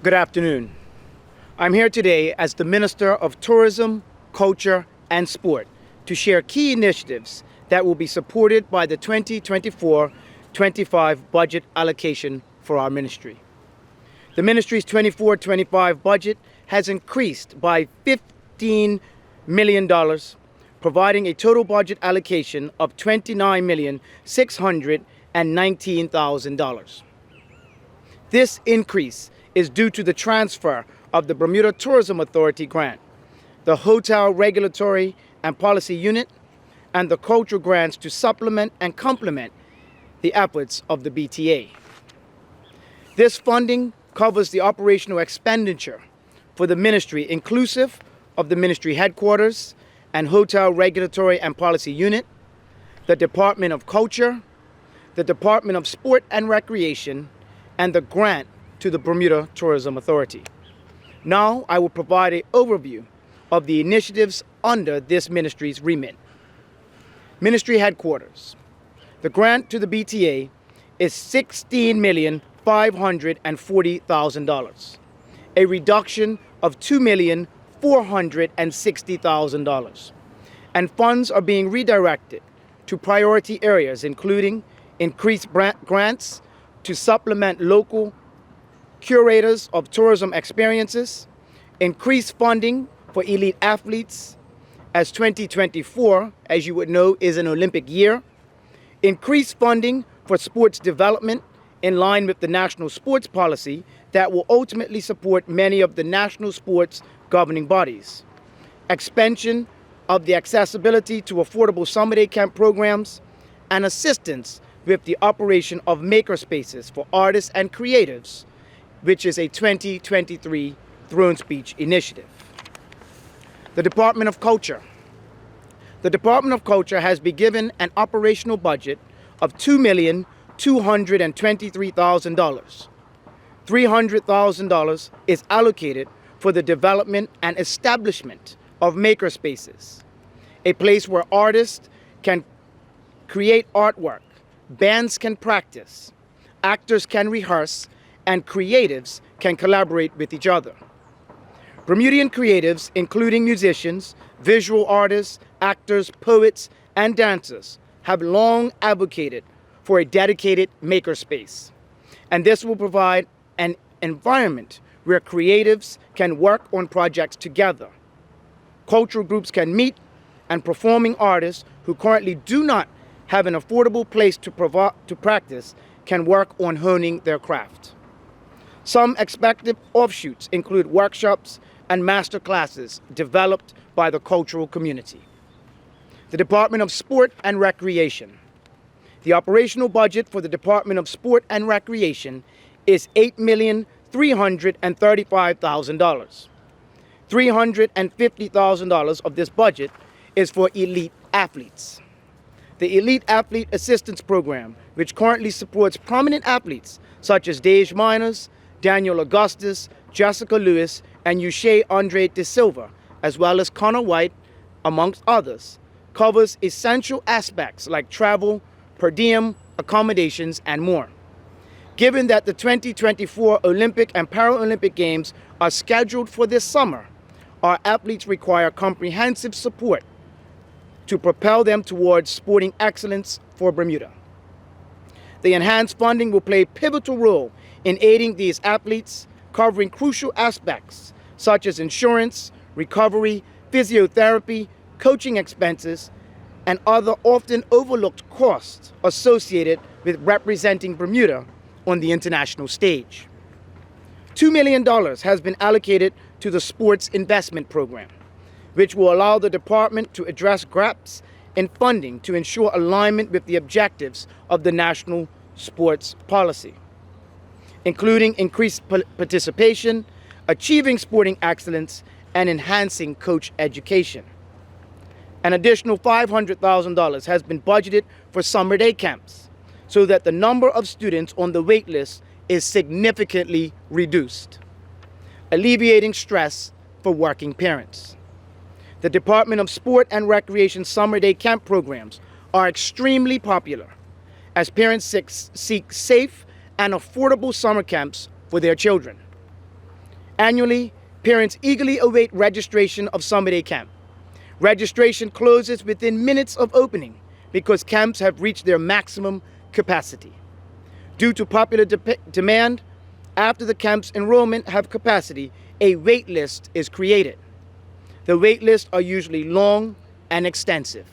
Good afternoon. I'm here today as the Minister of Tourism, Culture, and Sport to share key initiatives that will be supported by the 2024-25 budget allocation for our ministry. The ministry's 24-25 budget has increased by $15 million, providing a total budget allocation of $29,619,000. This increase is due to the transfer of the Bermuda Tourism Authority grant, the Hotel Regulatory and Policy Unit, and the cultural grants to supplement and complement the efforts of the BTA. This funding covers the operational expenditure for the ministry, inclusive of the ministry headquarters and Hotel Regulatory and Policy Unit, the Department of Culture, the Department of Sport and Recreation, and the grant to the Bermuda Tourism Authority. Now I will provide an overview of the initiatives under this ministry's remit. Ministry headquarters. The grant to the BTA is $16,540,000, a reduction of $2,460,000, and funds are being redirected to priority areas including increased grants to supplement local curators of tourism experiences, increased funding for elite athletes, as 2024, as you would know, is an Olympic year, increased funding for sports development in line with the national sports policy that will ultimately support many of the national sports governing bodies, expansion of the accessibility to affordable summer day camp programs, and assistance with the operation of makerspaces for artists and creatives, which is a 2023 Throne Speech initiative. The Department of Culture. The Department of Culture has been given an operational budget of $2,223,000. $300,000 is allocated for the development and establishment of makerspaces, a place where artists can create artwork, bands can practice, actors can rehearse, and creatives can collaborate with each other. Bermudian creatives, including musicians, visual artists, actors, poets, and dancers, have long advocated for a dedicated makerspace, and this will provide an environment where creatives can work on projects together. Cultural groups can meet, and performing artists who currently do not have an affordable place to practice can work on honing their craft. Some expected offshoots include workshops and master classes developed by the cultural community. The Department of Sport and Recreation. The operational budget for the Department of Sport and Recreation is $8,335,000. $350,000 of this budget is for elite athletes. The Elite Athlete Assistance Program, which currently supports prominent athletes such as Dage Miners, Daniel Augustus, Jessica Lewis, and Uche Andre de Silva, as well as Connor White, amongst others, covers essential aspects like travel, per diem, accommodations, and more. Given that the 2024 Olympic and Paralympic Games are scheduled for this summer, our athletes require comprehensive support to propel them towards sporting excellence for Bermuda. The enhanced funding will play a pivotal role in aiding these athletes, covering crucial aspects such as insurance, recovery, physiotherapy, coaching expenses, and other often overlooked costs associated with representing Bermuda on the international stage. $2 million has been allocated to the Sports Investment Program, which will allow the department to address gaps in funding to ensure alignment with the objectives of the national sports policy, including increased participation, achieving sporting excellence, and enhancing coach education. An additional $500,000 has been budgeted for summer day camps so that the number of students on the wait list is significantly reduced, alleviating stress for working parents. The Department of Sport and Recreation summer day camp programs are extremely popular as parents seek safe and affordable summer camps for their children. Annually, parents eagerly await registration of summer day camp. Registration closes within minutes of opening because camps have reached their maximum capacity. Due to popular demand, after the camp's enrollment have capacity, a wait list is created. The wait lists are usually long and extensive.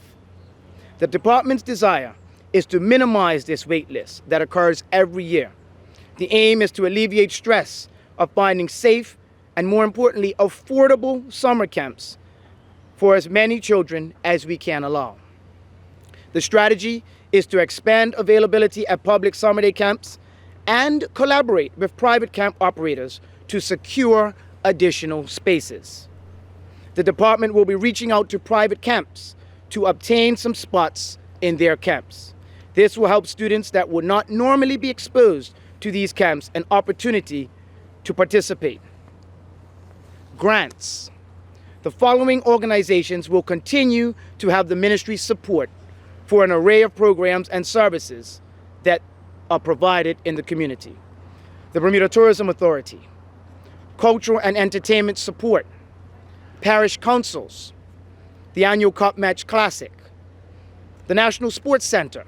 The department's desire is to minimize this wait list that occurs every year. The aim is to alleviate stress of finding safe and, more importantly, affordable summer camps for as many children as we can allow. The strategy is to expand availability at public summer day camps and collaborate with private camp operators to secure additional spaces. The department will be reaching out to private camps to obtain some spots in their camps. This will help students that would not normally be exposed to these camps an opportunity to participate. Grants. The following organizations will continue to have the ministry's support for an array of programs and services that are provided in the community. The Bermuda Tourism Authority, Cultural and Entertainment Support, Parish Councils, the Annual Cup Match Classic, the National Sports Center,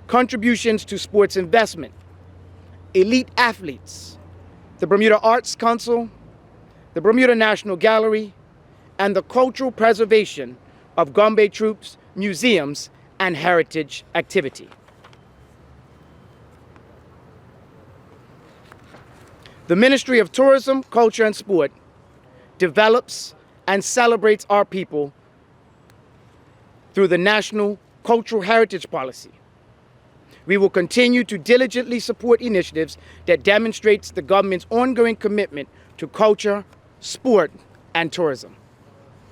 contributions to sports investment, elite athletes, the Bermuda Arts Council, the Bermuda National Gallery, and the cultural preservation of Gombe troops, museums, and heritage activity. The Ministry of Tourism, Culture, and Sport develops and celebrates our people through the National Cultural Heritage Policy. We will continue to diligently support initiatives that demonstrates the government's ongoing commitment to culture, sport, and tourism.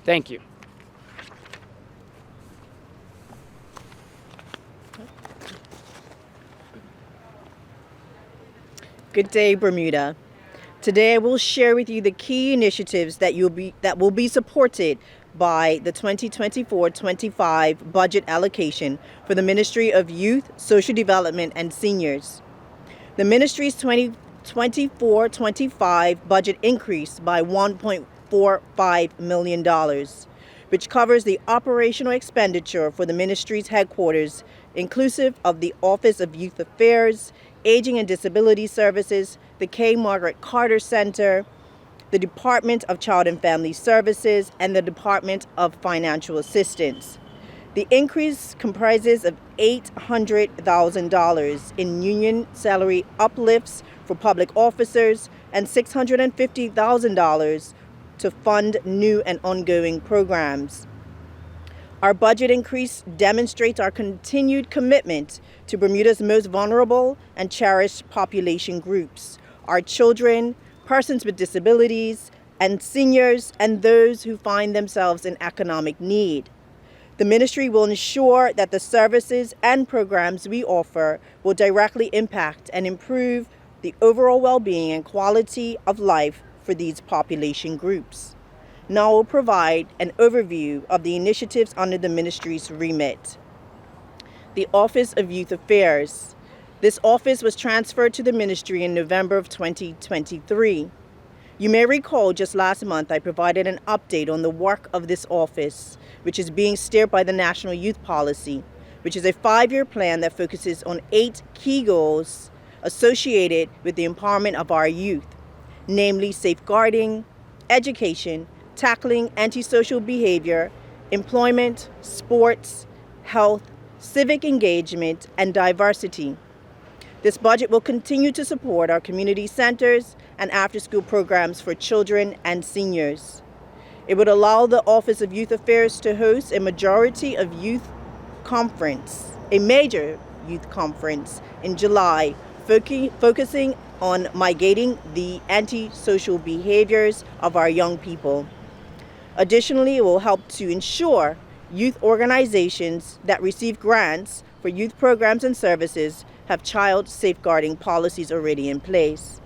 Thank you. Good day, Bermuda. Today I will share with you the key initiatives that will be supported by the 2024-25 budget allocation for the Ministry of Youth, Social Development, and Seniors. The Ministry's 2024-25 budget increased by $1.45 million, which covers the operational expenditure for the Ministry's headquarters, inclusive of the Office of Youth Affairs, Aging and Disability Services, the K. Margaret Carter Center, the Department of Child and Family Services, and the Department of Financial Assistance. The increase comprises of $800,000 in union salary uplifts for public officers and $650,000 to fund new and ongoing programs. Our budget increase demonstrates our continued commitment to Bermuda's most vulnerable and cherished population groups, our children, persons with disabilities, and seniors, and those who find themselves in economic need. The ministry will ensure that the services and programs we offer will directly impact and improve the overall well-being and quality of life for these population groups. Now I will provide an overview of the initiatives under the ministry's remit. The Office of Youth Affairs. This office was transferred to the ministry in November of 2023. You may recall just last month I provided an update on the work of this office, which is being steered by the National Youth Policy, which is a 5-year plan that focuses on 8 key goals associated with the empowerment of our youth, namely safeguarding, education, tackling antisocial behavior, employment, sports, health, civic engagement, and diversity. This budget will continue to support our community centers and after-school programs for children and seniors. It would allow the Office of Youth Affairs to host a major youth conference in July, focusing on mitigating the antisocial behaviors of our young people. Additionally, it will help to ensure youth organizations that receive grants for youth programs and services have child safeguarding policies already in place.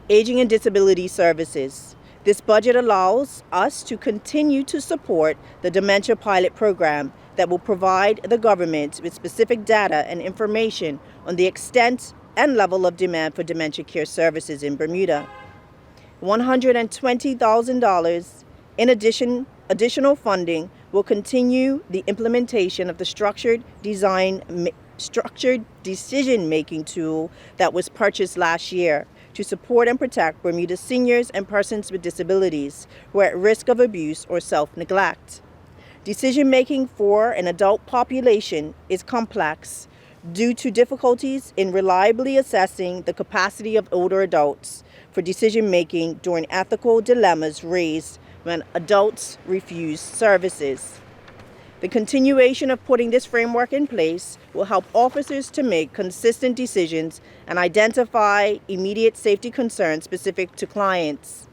Aging and Disability Services. This budget allows us to continue to support the Dementia Pilot Program that will provide the government with specific data and information on the extent and level of demand for dementia care services in Bermuda. $120,000 in additional funding will continue the implementation of the structured decision-making tool that was purchased last year to support and protect Bermuda's seniors and persons with disabilities who are at risk of abuse or self-neglect. Decision-making for an adult population is complex due to difficulties in reliably assessing the capacity of older adults for decision-making during ethical dilemmas raised when adults refuse services. The continuation of putting this framework in place will help officers to make consistent decisions and identify immediate safety concerns specific to clients.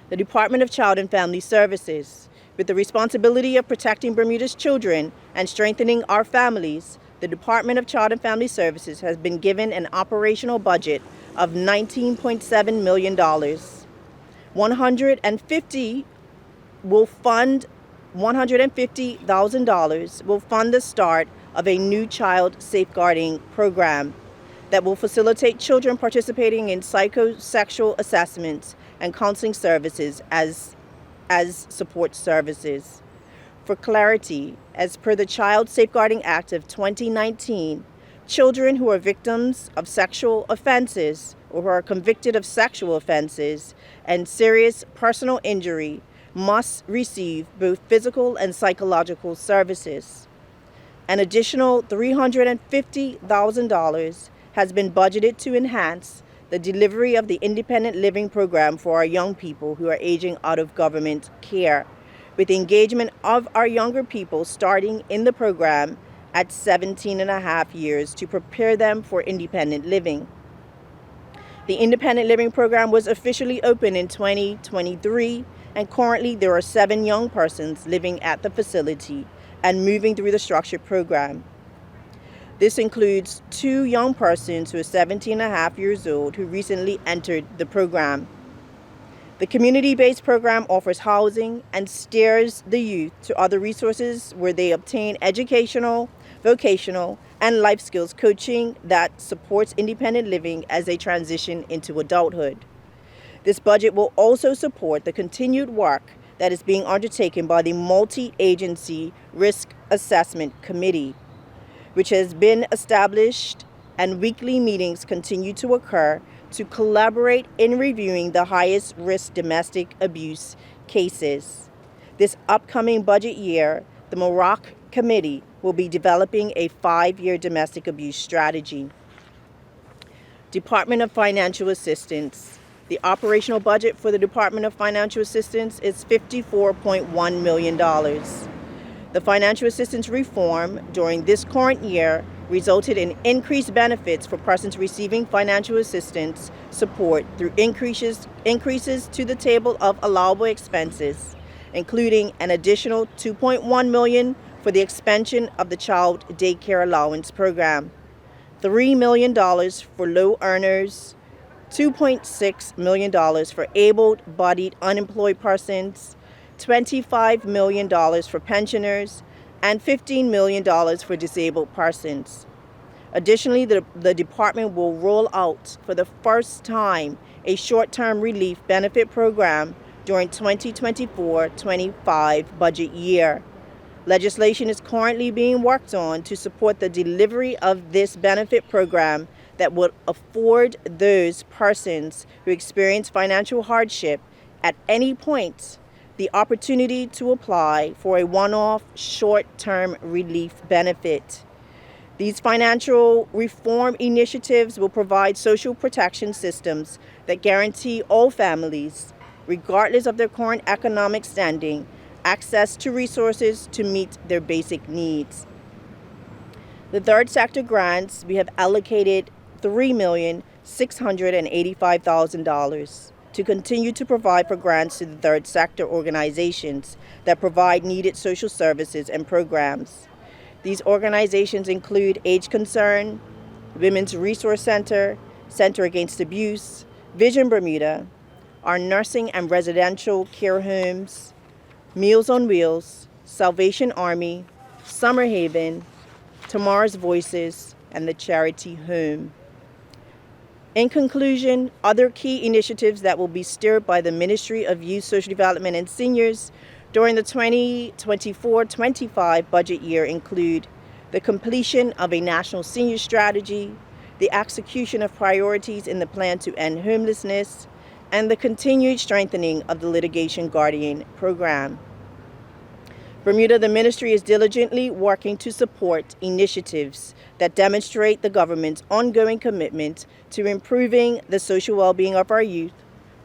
The Department of Child and Family Services, with the responsibility of protecting Bermuda's children and strengthening our families, the Department of Child and Family Services has been given an operational budget of $19.7 million. $150,000 will fund the start of a new child safeguarding program that will facilitate children participating in psychosexual assessments and counseling services as support services. For clarity, as per the Child Safeguarding Act of 2019, children who are victims of sexual offenses or who are convicted of sexual offenses and serious personal injury must receive both physical and psychological services. An additional $350,000 has been budgeted to enhance the delivery of the independent living program for our young people who are aging out of government care, with the engagement of our younger people starting in the program at 17 and a half years to prepare them for independent living. The independent living program was officially opened in 2023, and currently there are 7 young persons living at the facility and moving through the structured program. This includes 2 young persons who are 17 and a half years old who recently entered the program. The community-based program offers housing and steers the youth to other resources where they obtain educational, vocational, and life skills coaching that supports independent living as they transition into adulthood. This budget will also support the continued work that is being undertaken by the Multi-Agency Risk Assessment Committee, which has been established, and weekly meetings continue to occur to collaborate in reviewing the highest risk domestic abuse cases. This upcoming budget year, the MOROC Committee will be developing a 5-year domestic abuse strategy. Department of Financial Assistance. The operational budget for the Department of Financial Assistance is $54.1 million. The financial assistance reform during this current year resulted in increased benefits for persons receiving financial assistance support through increases to the table of allowable expenses, including an additional $2.1 million for the expansion of the Child Daycare Allowance Program, $3 million for low earners, $2.6 million for able-bodied unemployed persons, $25 million for pensioners, and $15 million for disabled persons. Additionally, the department will roll out for the first time a short-term relief benefit program during 2024-25 budget year. Legislation is currently being worked on to support the delivery of this benefit program that would afford those persons who experience financial hardship at any point the opportunity to apply for a one-off short-term relief benefit. These financial reform initiatives will provide social protection systems that guarantee all families, regardless of their current economic standing, access to resources to meet their basic needs. The third sector grants, we have allocated $3,685,000 to continue to provide for grants to the third sector organizations that provide needed social services and programs. These organizations include Age Concern, Women's Resource Center, Center Against Abuse, Vision Bermuda, our nursing and residential care homes, Meals on Wheels, Salvation Army, Summer Haven, Tomorrow's Voices, and the Charity Home. In conclusion, other key initiatives that will be steered by the Ministry of Youth, Social Development and Seniors during the 2024-25 budget year include the completion of a national senior strategy, the execution of priorities in the plan to end homelessness, and the continued strengthening of the litigation guardian program. Bermuda, the ministry is diligently working to support initiatives that demonstrate the government's ongoing commitment to improving the social well-being of our youth,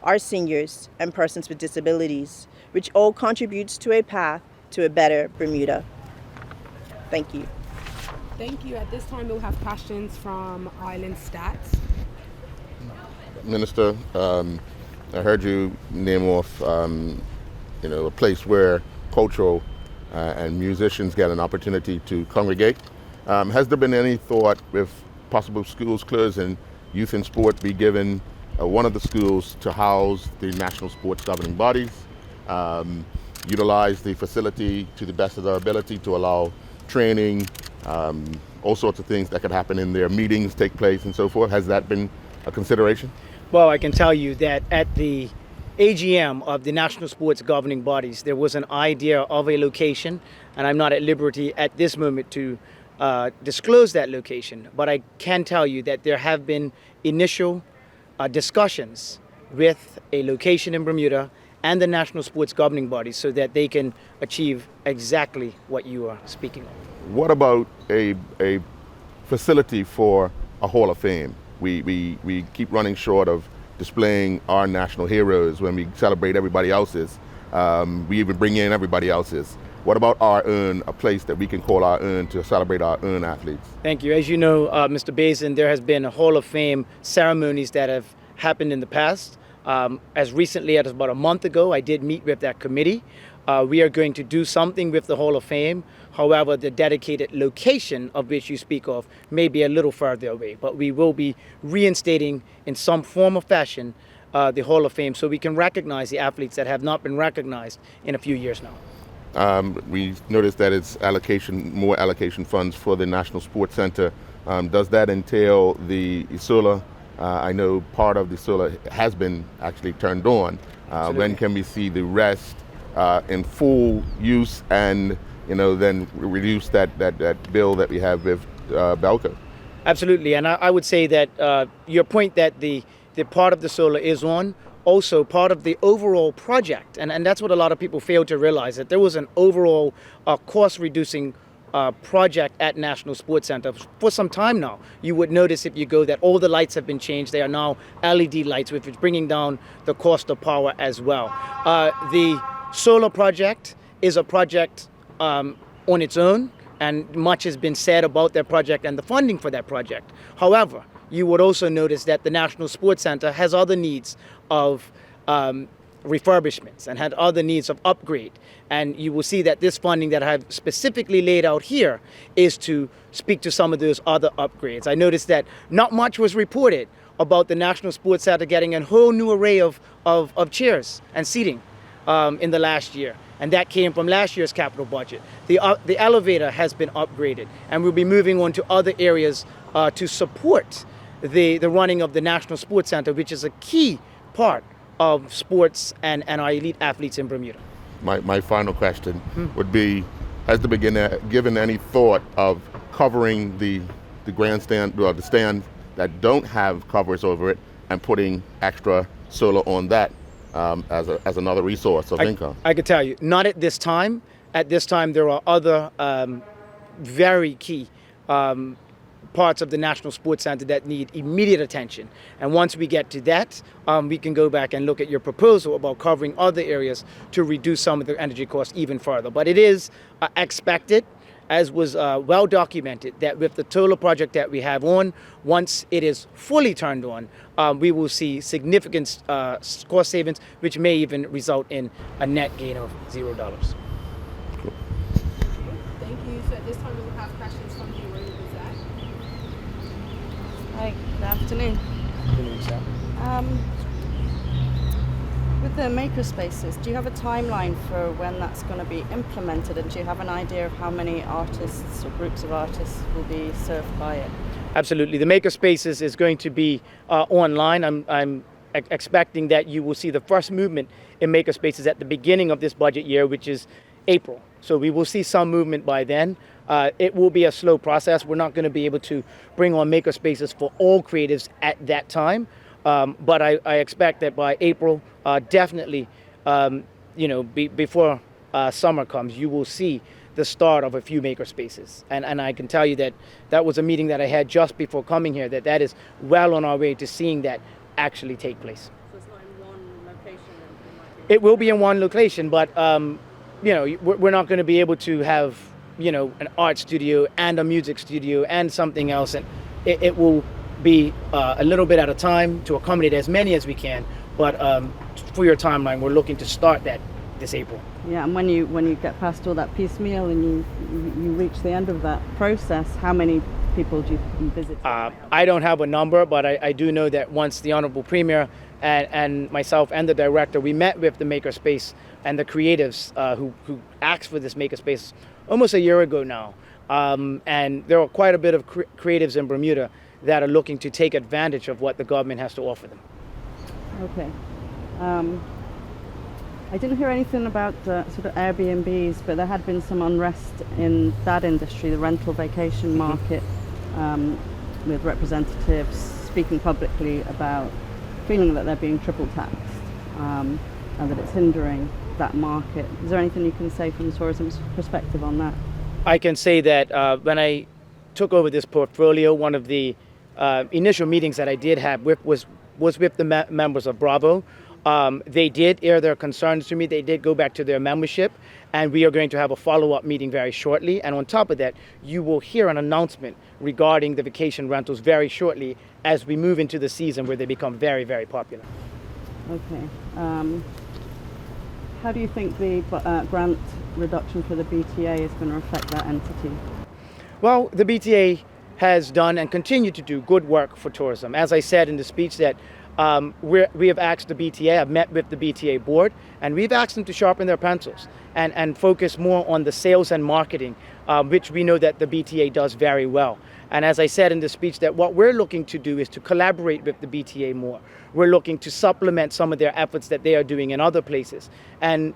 our seniors, and persons with disabilities, which all contributes to a path to a better Bermuda. Thank you. Thank you. At this time, we'll have questions from Island Stats. Minister, I heard you name off, a place where cultural and musicians get an opportunity to congregate. Has there been any thought with possible schools closed and youth and sport be given one of the schools to house the national sports governing bodies, utilize the facility to the best of their ability to allow training, all sorts of things that could happen in their meetings take place and so forth? Has that been a consideration? Well, I can tell you that at the AGM of the National Sports Governing Bodies, there was an idea of a location, and I'm not at liberty at this moment to disclose that location, but I can tell you that there have been initial discussions with a location in Bermuda and the National Sports Governing Bodies so that they can achieve exactly what you are speaking of. What about a facility for a Hall of Fame? We keep running short of displaying our national heroes when we celebrate everybody else's. We even bring in everybody else's. What about our own, a place that we can call our own to celebrate our own athletes? Thank you. As you know, Mr. Bazin, there has been a Hall of Fame ceremonies that have happened in the past. As recently as about a month ago, I did meet with that committee. We are going to do something with the Hall of Fame. However, the dedicated location of which you speak of may be a little further away, but we will be reinstating in some form or fashion the Hall of Fame so we can recognize the athletes that have not been recognized in a few years now. We noticed that it's more allocation funds for the National Sports Center. Does that entail the solar? I know part of the solar has been actually turned on. When can we see the rest in full use and then reduce that bill that we have with Belco? Absolutely, and I would say that your point that the part of the solar is on, also part of the overall project, and that's what a lot of people fail to realize, that there was an overall cost-reducing project at National Sports Center for some time now. You would notice if you go that all the lights have been changed. They are now LED lights, which is bringing down the cost of power as well. The solar project is a project on its own, and much has been said about that project and the funding for that project. However, you would also notice that the National Sports Center has other needs of refurbishments and had other needs of upgrade. And you will see that this funding that I've specifically laid out here is to speak to some of those other upgrades. I noticed that not much was reported about the National Sports Center getting a whole new array of chairs and seating in the last year. And that came from last year's capital budget. The elevator has been upgraded, and we'll be moving on to other areas to support the running of the National Sports Center, which is a key part of sports and our elite athletes in Bermuda. My final question would be, has the beginner given any thought of covering the grandstand, or the stand that don't have covers over it, and putting extra solar on that as another resource of income? I could tell you, not at this time. At this time, there are other very key parts of the National Sports Center that need immediate attention. And once we get to that, we can go back and look at your proposal about covering other areas to reduce some of the energy costs even further. But it is expected, as was well documented, that with the solar project that we have on, once it is fully turned on, we will see significant cost savings, which may even result in a net gain of $0. Cool. Thank you. So at this time, we'll have questions from the room. Hi, good afternoon. With the makerspaces, do you have a timeline for when that's going to be implemented, and do you have an idea of how many artists or groups of artists will be served by it? Absolutely. The makerspaces is going to be online. I'm expecting that you will see the first movement in makerspaces at the beginning of this budget year, which is April. So we will see some movement by then. It will be a slow process. We're not going to be able to bring on makerspaces for all creatives at that time. But I expect that by April, definitely, before summer comes, you will see the start of a few makerspaces. And I can tell you that that was a meeting that I had just before coming here, that is well on our way to seeing that actually take place. So it's not in one location? It will be in one location, but we're not going to be able to have an art studio and a music studio and something else, and it will be a little bit at a time to accommodate as many as we can. But for your timeline, we're looking to start that this April. Yeah, and when you get past all that piecemeal and you reach the end of that process, how many people do you visit? I don't have a number, but I do know that once the Honorable Premier and myself and the director, we met with the makerspace and the creatives who asked for this makerspace almost a year ago now. And there are quite a bit of creatives in Bermuda that are looking to take advantage of what the government has to offer them. Okay. I didn't hear anything about sort of Airbnbs, but there had been some unrest in that industry, the rental vacation market, with representatives speaking publicly about feeling that they're being triple taxed and that it's hindering that market. Is there anything you can say from tourism's perspective on that? I can say that when I took over this portfolio, one of the initial meetings that I did have was with the members of Bravo. They did air their concerns to me. They did go back to their membership, and we are going to have a follow-up meeting very shortly. And on top of that, you will hear an announcement regarding the vacation rentals very shortly as we move into the season where they become very, very popular. Okay. How do you think the grant reduction for the BTA is going to affect that entity? Well, the BTA has done and continue to do good work for tourism. As I said in the speech that we have asked the BTA, I've met with the BTA board, and we've asked them to sharpen their pencils and focus more on the sales and marketing, which we know that the BTA does very well. And as I said in the speech, that what we're looking to do is to collaborate with the BTA more. We're looking to supplement some of their efforts that they are doing in other places. And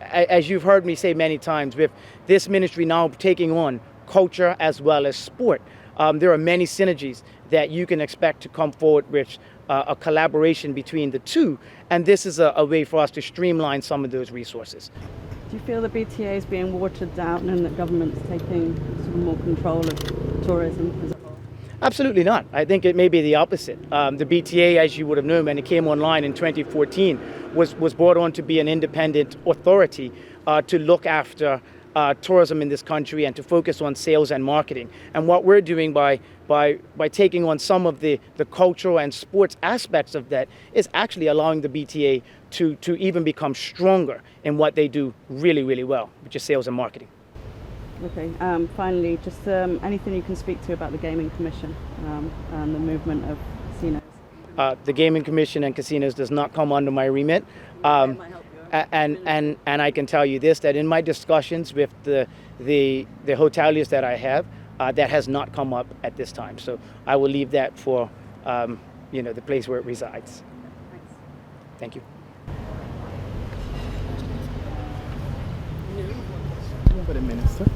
as you've heard me say many times, with this ministry now taking on culture as well as sport, there are many synergies that you can expect to come forward with a collaboration between the two, and this is a way for us to streamline some of those resources. Do you feel the BTA is being watered down and that government's taking sort of more control of tourism as a whole? Absolutely not. I think it may be the opposite. The BTA, as you would have known when it came online in 2014, was brought on to be an independent authority to look after tourism in this country and to focus on sales and marketing. And what we're doing by taking on some of the cultural and sports aspects of that is actually allowing the BTA to even become stronger in what they do really, really well, which is sales and marketing. Okay, finally, just anything you can speak to about the Gaming Commission and the movement of casinos? The Gaming Commission and casinos does not come under my remit. And I can tell you this, that in my discussions with the hoteliers that I have, that has not come up at this time. So I will leave that for the place where it resides. Thank you. For the Minister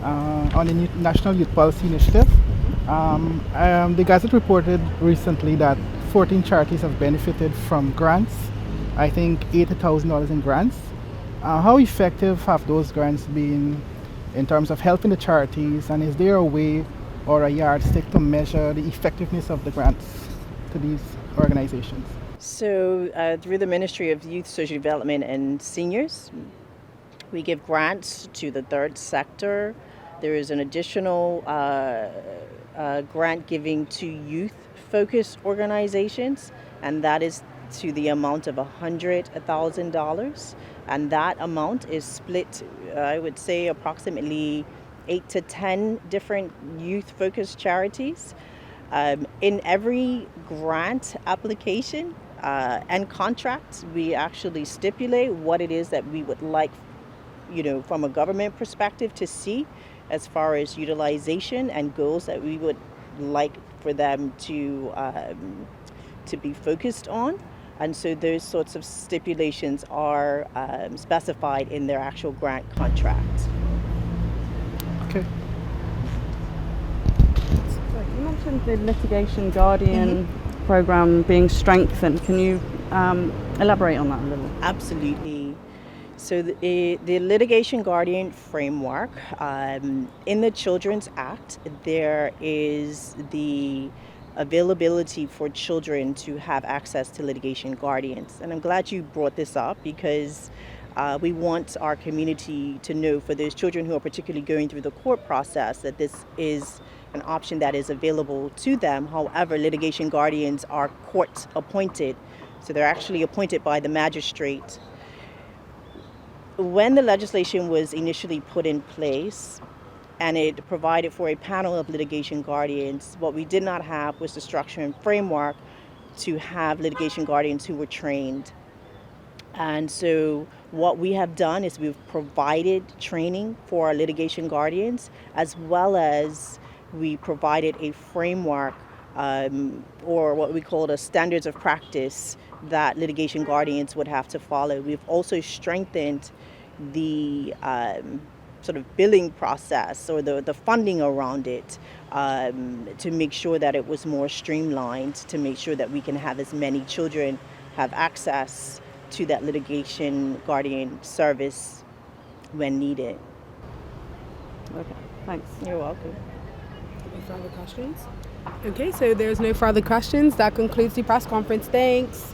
on the National Youth Policy Initiative. The Gazette reported recently that 14 charities have benefited from grants. I think $80,000 in grants. How effective have those grants been in terms of helping the charities, and is there a way or a yardstick to measure the effectiveness of the grants to these organizations? So through the Ministry of Youth, Social Development and Seniors, we give grants to the third sector. There is an additional grant giving to youth-focused organizations, and that is to the amount of $100,000. And that amount is split, I would say, approximately 8 to 10 different youth-focused charities. In every grant application and contract, we actually stipulate what it is that we would like, from a government perspective to see as far as utilization and goals that we would, like for them to be focused on. And so those sorts of stipulations are specified in their actual grant contract. Okay. So you mentioned the litigation guardian program being strengthened. Can you elaborate on that a little? Absolutely. So the litigation guardian framework, in the Children's Act, there is the availability for children to have access to litigation guardians. And I'm glad you brought this up because we want our community to know, for those children who are particularly going through the court process, that this is an option that is available to them. However, litigation guardians are court appointed, so they're actually appointed by the magistrate. When the legislation was initially put in place, and it provided for a panel of litigation guardians, what we did not have was the structure and framework to have litigation guardians who were trained. And so what we have done is we've provided training for our litigation guardians, as well as we provided a framework or what we call the standards of practice that litigation guardians would have to follow. We've also strengthened the sort of billing process or the funding around it to make sure that it was more streamlined, to make sure that we can have as many children have access to that litigation guardian service when needed. Okay, thanks. You're welcome. Any further questions? Okay, so there's no further questions. That concludes the press conference. Thanks.